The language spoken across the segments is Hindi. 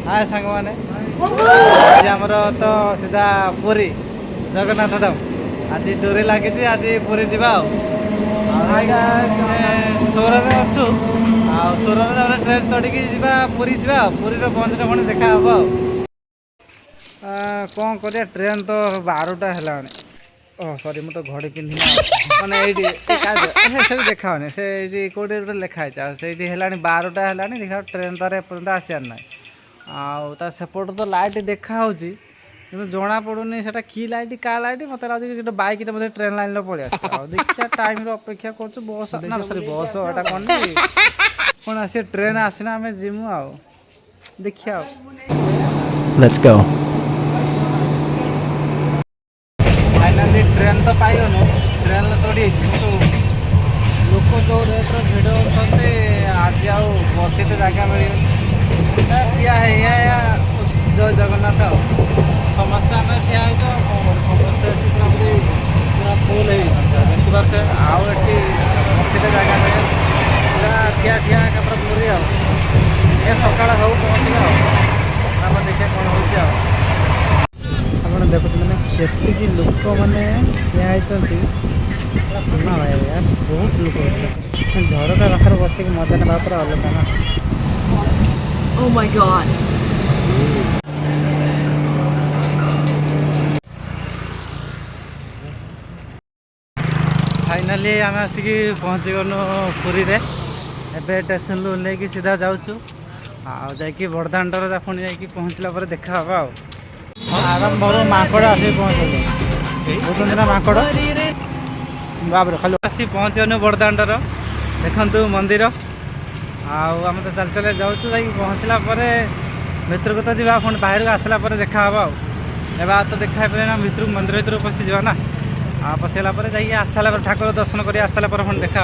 हाय सांग मैंने आज आमर तो सीधा पुरी जगन्नाथ धाम आज डोरी लगी आज पुरी जा सोर अच्छु सोर ट्रेन चढ़ी जा पुरी जा पुरी पहुँचने पुणी देखा हम कौन कर ट्रेन तो 12टा है ओह सॉरी मुझे तो घड़ी पिंधि मैंने ये सब देखाओनी से कौटे गोटे लिखाई से 12टा है देखा ट्रेन तार एपर्तंत आसार ना आ सेपट तो लाइट देखा कि जना पड़ूनी से कि लाइट क्या लाइट मत लगे बैक मतलब ट्रेन लाइन पड़े देखिए टाइम अपेक्षा कर बस ना सॉरी बस एटा कौन कौन आस ट्रेन आसना आम जीमु आ देखिए लेट्स गो फाइनाली ट्रेन तो पाइगनु ट्रेन चढ़ी तो लोक जो रेट्र भिड़ होती आज आ बस जगह मिल ठिया जय जगन्नाथ समस्ते आम ठिया समस्ते पूरा फुल देखते आउ ये बस जगह मिले पूरा ठिया ठिया पूरा पूरी आ सका सब पहुँचा आप देखिए कौन हो आप देखुं मैंने से लोक मैंने ठिया होती सीमा भाई यार बहुत लोग झरका पाखे बसिक मजा ना पूरा अलग ना Oh my god. फाइनाली आम आसिक पहुँची गलु पुरी रे एबे स्टेशन रु लेकिन सीधा जाऊँ आकि बड़दाण्डर पुणी जा पहुँचला पर देखा हाँ आरंभ माकड़ आसिक पहुँचल बुझुना ना माकड़ बाबरे खाली आसी पहुँच गलु बड़दाण्डर देखु मंदिर आम तो चल चल जाऊँ पहुँचला भितर को तो जा पुणी बाहर को आसला देखा एबा तो देखा ना भितर मंदिर भर पशि जा ना पशेला आसला ठाकुर दर्शन कर आसला पुणी देखा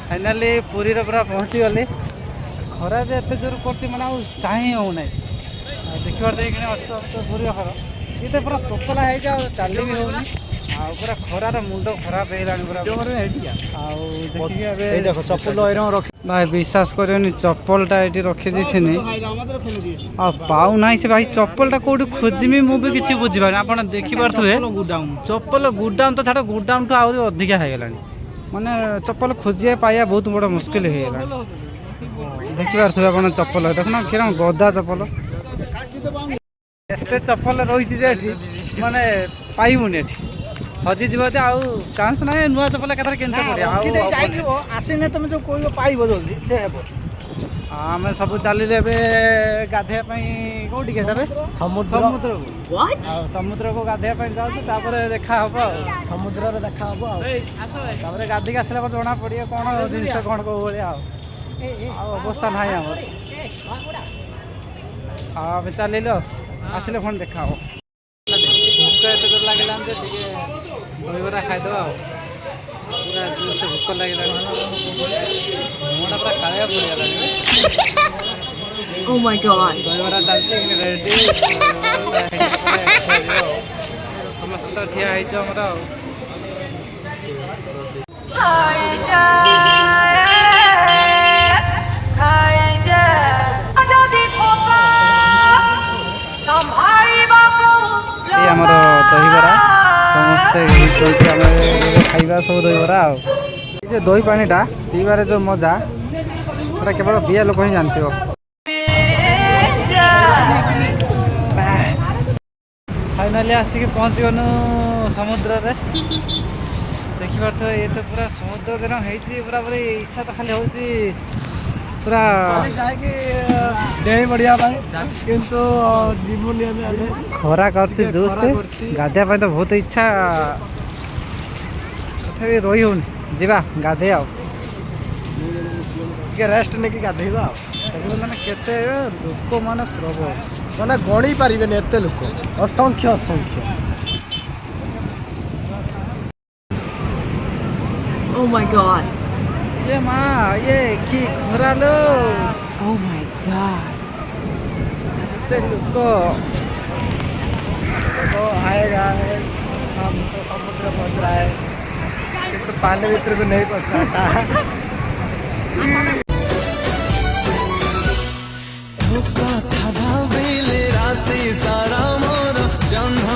फाइनाली पुरी पूरा पहुँची गली खरा एत जोर कर मैंने चाह होना देखिए अच्छे पुरी घर ये तो पूरा तोतला है चली भी होनी पूरा खरार मुंड खराब हो चप्पल भाई विश्वास कर चप्पलटा ये रखी पाऊना से भाई चप्पलटा कौट खोजमी मुझे किसी बुझीपार आप देखिपे चप्पल गुडाउन तो छाड़ गुडाउन तो आहरी अधिका होगा माने चप्पल खोजे पाया बहुत बड़ा मुस्किल होगा देखिपे आप चप्पल देखना कि गदा चप्पल एत चप्पल रही माने पाइबुनि हजिज आउ चान्स ना नुआ चप्पल के आसने तुम जो कह पाइब जल्दी से आम सब चलिए गाधे कौटी समुद्र समुद्र को गाधे जाऊँ देखा हम समुद्र देखा हम गाधी आसला जना पड़े कौन जिन कौन कौ भाया अवस्था ना आम चल आसले फोन देखा भोक एत जोर लगे दहीबरा खाईद पूरा जोर से भोक लगे मुँटा पूरा कालिया पड़गला Oh my god. दहीबरा चलती रेडी समस्त तो ठिया आमर दहीबरा समस्ते खाइबा सब दहीबरा आ दही पानीटा पीबार जो मजा केवल बिया लोक ही जानते हो। फाइनाली आसिक पहुँच गनु समुद्र रे देखिए तो ये तो पूरा समुद्र दिन होती पूरा पूरी इच्छा तो खाली होती पूरा बढ़िया किंतु खरा कर जोश से गाधिया तो बहुत इच्छा तथापि रही होनी जीवा गाधे आओ ଟିକେ ରେଷ୍ଟ ନେଇକି ଗାଧେଇବା ଆଉ ମାନେ କେତେ ଲୋକ ମାନେ ପ୍ରବଳ ମାନେ ଗଣି ପାରିବେନି ଏତେ ଲୋକ ଅସଂଖ୍ୟ ଅସଂଖ୍ୟ। Oh my god. ये माँ ये की खरा लो Oh my god. एते लोक देखो आएगा हम तो समुद्र पहुंच रहा है तो पानी भीतर को नहीं पहुंच रहा था। सारा मोर जन्म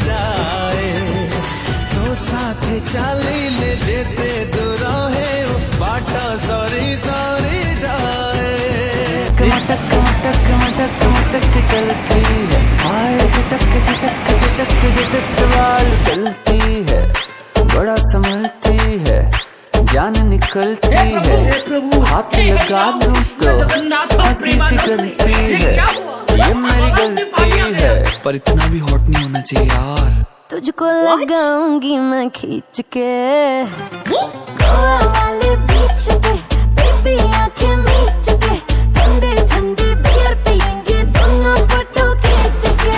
जाए तो साथे चलिले जेते दूर है बाट सरी सरी जाए मटक मटक मटक मटक चलती है आए झटक झटक झटक झटक वाल चलती है बड़ा संभलती है जान निकलती है हाथ लगा दूं तो हंसी सी गलती है ये मेरी गलती है पर इतना भी हॉट नहीं होना चाहिए यार तुझको लगाऊंगी मैं खींच के गोवा वाले बीच पे बेबी आंखें मीच के ठंडे ठंडे बियर पियेंगे दोनों फोटो खींच के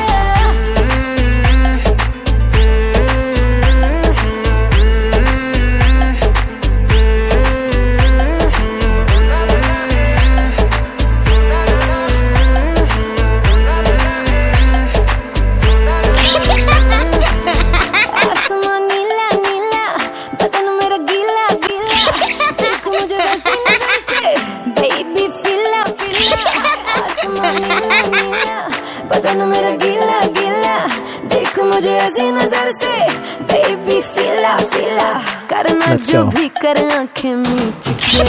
बदन मेरा गीला गीला देखो मुझे ऐसी नजर से बेबी फीला फीला करना Let's जो go. भी कर आंखें मीच के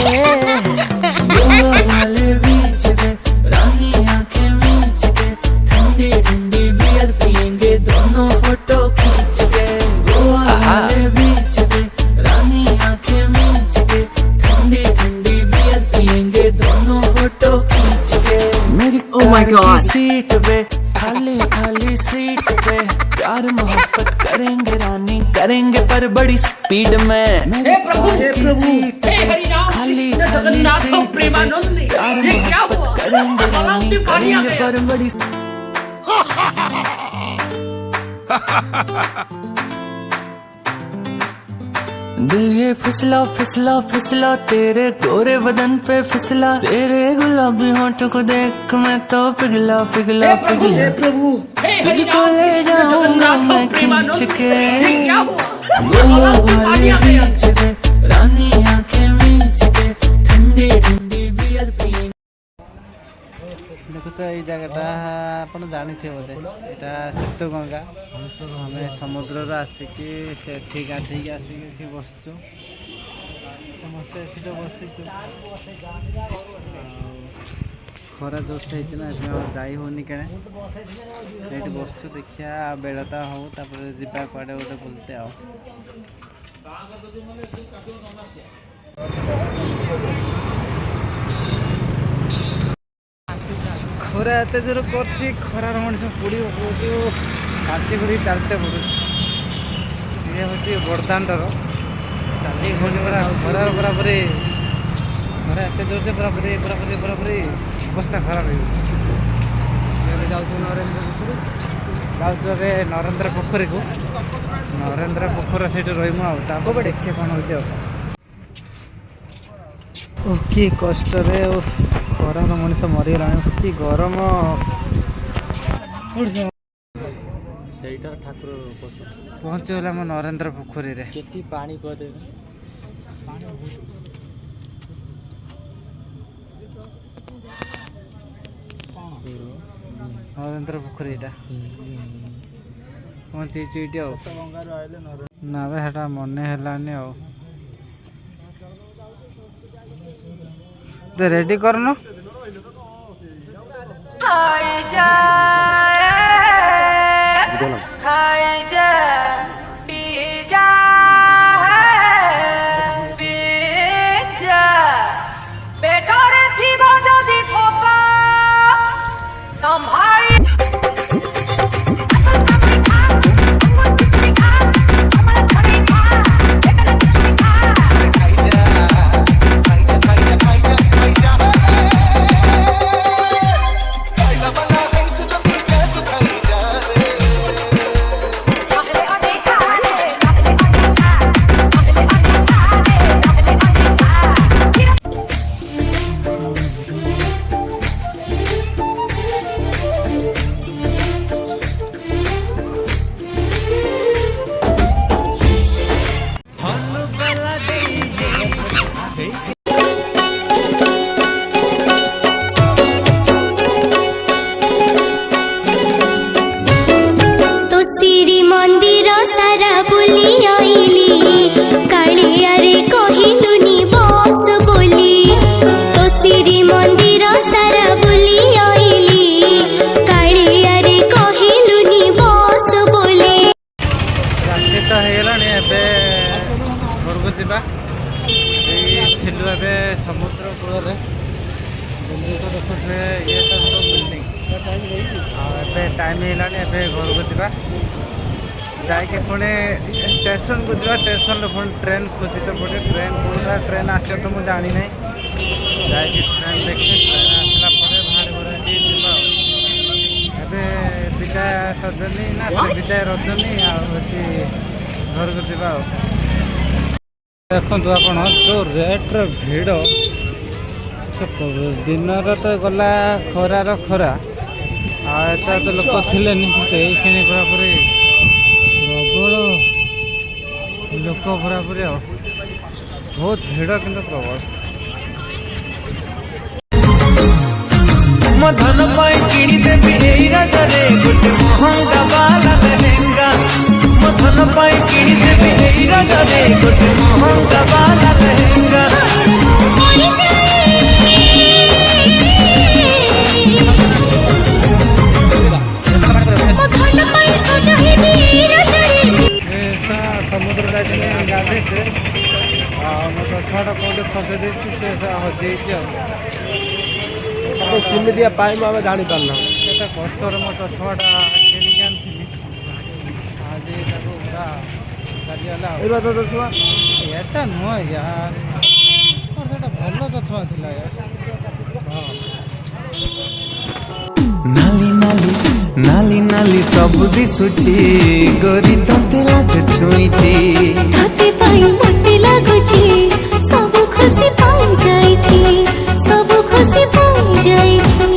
गोवा वाले बीच पे रानी आंखें मीच के ठंडी ठंडी बियर पियेंगे दोनों फोटो खींच के गोवा वाले बीच पे रानी आंखें मीच के ठंडी ठंडी बियर पियेंगे दोनों फोटो खींच के मेरी Oh my कार की God. सीट पे खाली खाली सीट पे प्यार मोहब्बत करेंगे रानी करेंगे पर बड़ी स्पीड में मेरी कार की सीट पे खाली खाली सीट पे प्यार मोहब्बत करेंगे रानी करेंगे पर बड़ी दिल ये फिसला फिसला फिसला तेरे गोरे बदन पे फिसला तेरे गुलाबी होंठ को देख मैं तो पिघला पिघला पिघला तुझको ले जाऊंगा मैं खींच के गोवा वाले बीच पे रानी आंखें मीच के ठंडी ठंडी बियर पिएंगे। देखुଛ ଏଇ ଜାଗାଟା ଆପଣ ଜାଣିଥିବେ ବୋଧେ ଏଇଟା ଶୀତଗଙ୍ଗା ଆମେ ସମୁଦ୍ରରୁ ଆସିକି ସେଠି ଗାଧେଇକି ଆସିକି ଏଠି ବସିଛୁ ସମସ୍ତେ ଏଠି ତ ବସିଛୁ ଖରା ଜୋରସେ ହେଇଛି ନା ଏଠି ଆଉ ଯାଇ ହେଉନି କେଣେ ଏଇଠି ବସିଛୁ ଦେଖିବା ବେଳଟା ହଉ ତାପରେ ଯିବା କୁଆଡ଼େ ଗୋଟେ ବୁଲତେ ଆଉ ଖରା ଏତେ ଜୋର କରୁଛି ଖରାର ମଣିଷ ପୋଡ଼ି ପକଉଛୁ କାଚି କରି ଚାଲିତେ ପଡ଼ୁଛି ଇଏ ହେଉଛି ବଡ଼ଦାଣ୍ଡର ଚାଲି ହେଉନି ପୁରା ଖରାର ପୁରାପୁରି ଖରା ଏତେ ଜୋର ଯେ ପୁରାପୁରି ଅବସ୍ଥା ଖରାପ ହେଇଯାଉଛି ଏବେ ଯାଉଛୁ ଏବେ ନରେନ୍ଦ୍ର ପୋଖରୀକୁ ନରେନ୍ଦ୍ର ପୋଖରୀ ସେଇଠି ରହିମୁ ଆଉ ତାପରେ ଦେଖିବା କ'ଣ ହେଉଛି ଆଉ କି କଷ୍ଟରେ ଗରମ ମଣିଷ ମରିଗଲାଣି କି ଗରମ ସେଇଟାର ଠାକୁର ପହଞ୍ଚିଗଲା ଆମ ନରେନ୍ଦ୍ର ପୋଖରୀରେ କେତେ ପାଣି କହିଦେବେ ନରେନ୍ଦ୍ର ପୋଖରୀ ଏଇଟା ପହଞ୍ଚିଛୁ ଏଇଠି ଆଉ ନା ବେ ସେଟା ମନେ ହେଲାନି ଆଉ ରେଡି କରୁନ ହେଇଗଲାଣି ଏବେ ଘରକୁ ଯିବା। ଏଇ ଥିଲୁ ଏବେ ସମୁଦ୍ର କୂଳରେ ବିଲ୍ଡିଂକୁ ଦେଖୁଥିବେ ଇଏ ତ ସବୁ ବିଲ୍ଡିଂ ଆଉ ଏବେ ଟାଇମ୍ ହେଇଗଲାଣି ଏବେ ଘରକୁ ଯିବା ଯାଇକି ପୁଣି ଷ୍ଟେସନକୁ ଯିବା ଷ୍ଟେସନରେ ପୁଣି ଟ୍ରେନ୍ ଖୋଜିତ ପଡ଼େ ଟ୍ରେନ୍ କେଉଁଟା ଟ୍ରେନ୍ ଆସିବ ତ ମୁଁ ଜାଣିନାହିଁ ଯାଇକି ଟ୍ରେନ୍ ଦେଖି ଟ୍ରେନ୍ ଆସିଲା ପରେ ବାହାରି ବାହାରିକି ଯିବା ଏବେ ବିଦାୟ ସଜନି ନା ବିଦାୟ ରଜନୀ ଆଉ ହେଉଛି ଘରକୁ ଯିବା ଆଉ ଦେଖନ୍ତୁ ଆପଣ ଯେଉଁ ରେଟ୍ର ଭିଡ଼ ଦିନର ତ ଗଲା ଖରାର ଖରା ଆଉ ଏତେ ତ ଲୋକ ଥିଲେନି ଏଇଖିଣି ପୁରାପୁରି ପ୍ରବଳ ଲୋକ ପୁରାପୁରି ଆଉ ବହୁତ ଭିଡ଼ କିନ୍ତୁ ପ୍ରବଳ ମୋ ଧନ ପାଇଁ କିଣିଦେବି ଏଇ ରଜରେ ଗୋଟେ ମହଙ୍ଗା ବାଲା ଲେହେଙ୍ଗା ମୋ ଧନ ପାଇଁ କିଣିଦେବି ଏଇ ରଜରେ ଗୋଟେ ମହଙ୍ଗା ବାଲା ଲେହେଙ୍ଗା ସମୁଦ୍ର ଯାଇଥିଲେ ଗାଧେଇছে ଆଉ ମୋ ଛୁଆଟା କେଉଁଠି ଖସି ଦେଇଛି ସେ ହଜିଯାଇଛି ଆଉ କେମିତି ପାଇମୁ ଆମେ ଜାଣିପାରୁନା କେତେ କଷ୍ଟରେ ମୋ ଛୁଆଟା କିଣିକି ଆଣିଥିଲି ଆଜି ତାକୁ ପୁରା ଚାଲିଗଲା ଆଉ ଏଇବା ତ ଛୁଆ ଏଟା ନୁହଁ ୟାର ସେଟା ଭଲ ଚଷମା ଥିଲା ୟାର ହଁ ନାଲି ନାଲି ନାଲି ନାଲି ସବୁ ଦିଶୁଛି ଗୋରି ତତେ ଲାଜ ଛୁଇଁଛି ତତେ ପାଇ ମତେ ଲାଗୁଛି ସବୁ ଖୁସି ପାଇ ଯାଇଛି ସବୁ ଖୁସି ପାଇ ଯାଇଛି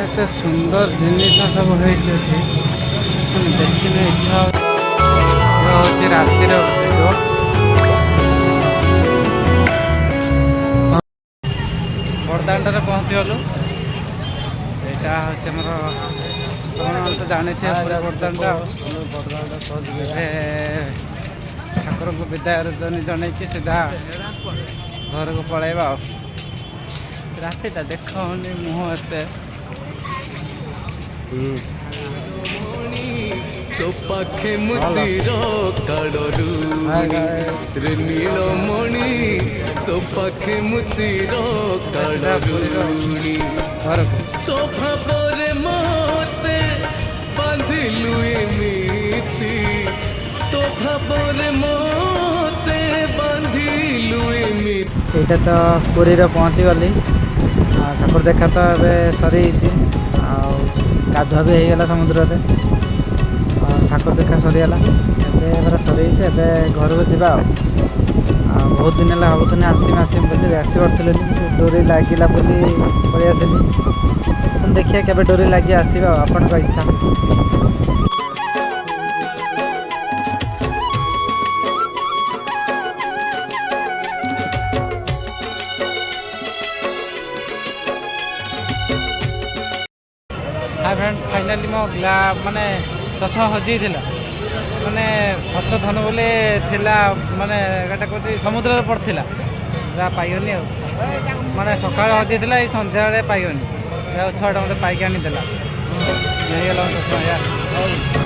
ଏତେ ସୁନ୍ଦର ଜିନିଷ ସବୁ ହେଇଛି ଏଠି ଦେଖିଲେ ଇଚ୍ଛା ହେଉଛି ରାତିର ଭିଡ଼ିଓ ବଡ଼ଦାଣ୍ଡରେ ପହଞ୍ଚିଗଲୁ ଏଇଟା ହେଉଛି ଆମର ଆପଣ ତ ଜାଣିଥିବେ ପୁରା ବଡ଼ଦାଣ୍ଡ ଆଉ ଏବେ ଠାକୁରଙ୍କୁ ବିଦାୟ ଜଣେଇକି ସିଧା ଘରକୁ ପଳାଇବା ଆଉ ରାତିଟା ଦେଖାଉନି ମୁହଁ ଏତେ तो पाखे मुचिर काड़रू रे नीलमणि तो पाखे मुचिर काड़रूणी तो भावरे मते बांधिलु एमिति तो भावरे मते बांधिलु एमिति ଏଇଟା ତ ପୁରୀରେ ପହଞ୍ଚିଗଲି ଠାକୁର ଦେଖା ତ ଏବେ ସରିଯାଇଛି ଆଉ ଗାଧୁଆ ବି ହେଇଗଲା ସମୁଦ୍ରରେ ଠାକୁର ଦେଖା ସରିଗଲା ଏବେ ପୁରା ସରିଯାଇଛି ଏବେ ଘରକୁ ଯିବା ଆଉ ବହୁତ ଦିନ ହେଲା ଭାବୁଥିଲି ଆସିବି ବୋଲି ଆସିପାରୁଥିଲି ଡୋରି ଲାଗିଲା ବୋଲି ପଳେଇ ଆସିଲି ଦେଖିବା କେବେ ଡୋରି ଲାଗି ଆସିବା ଆଉ ଆପଣଙ୍କ ଇଚ୍ଛା हाय फ्रेंड फाइनाली मो माने चछमा हजिला माने सचेतन बोले थिला माने गाटा कोती समुद्र रे पड़थिला जा पाइयोनी माने सकाळ हजिला ए संध्या रे पाइयोनी छटा मते पाइक आनी देला नहीं गला चछमा यार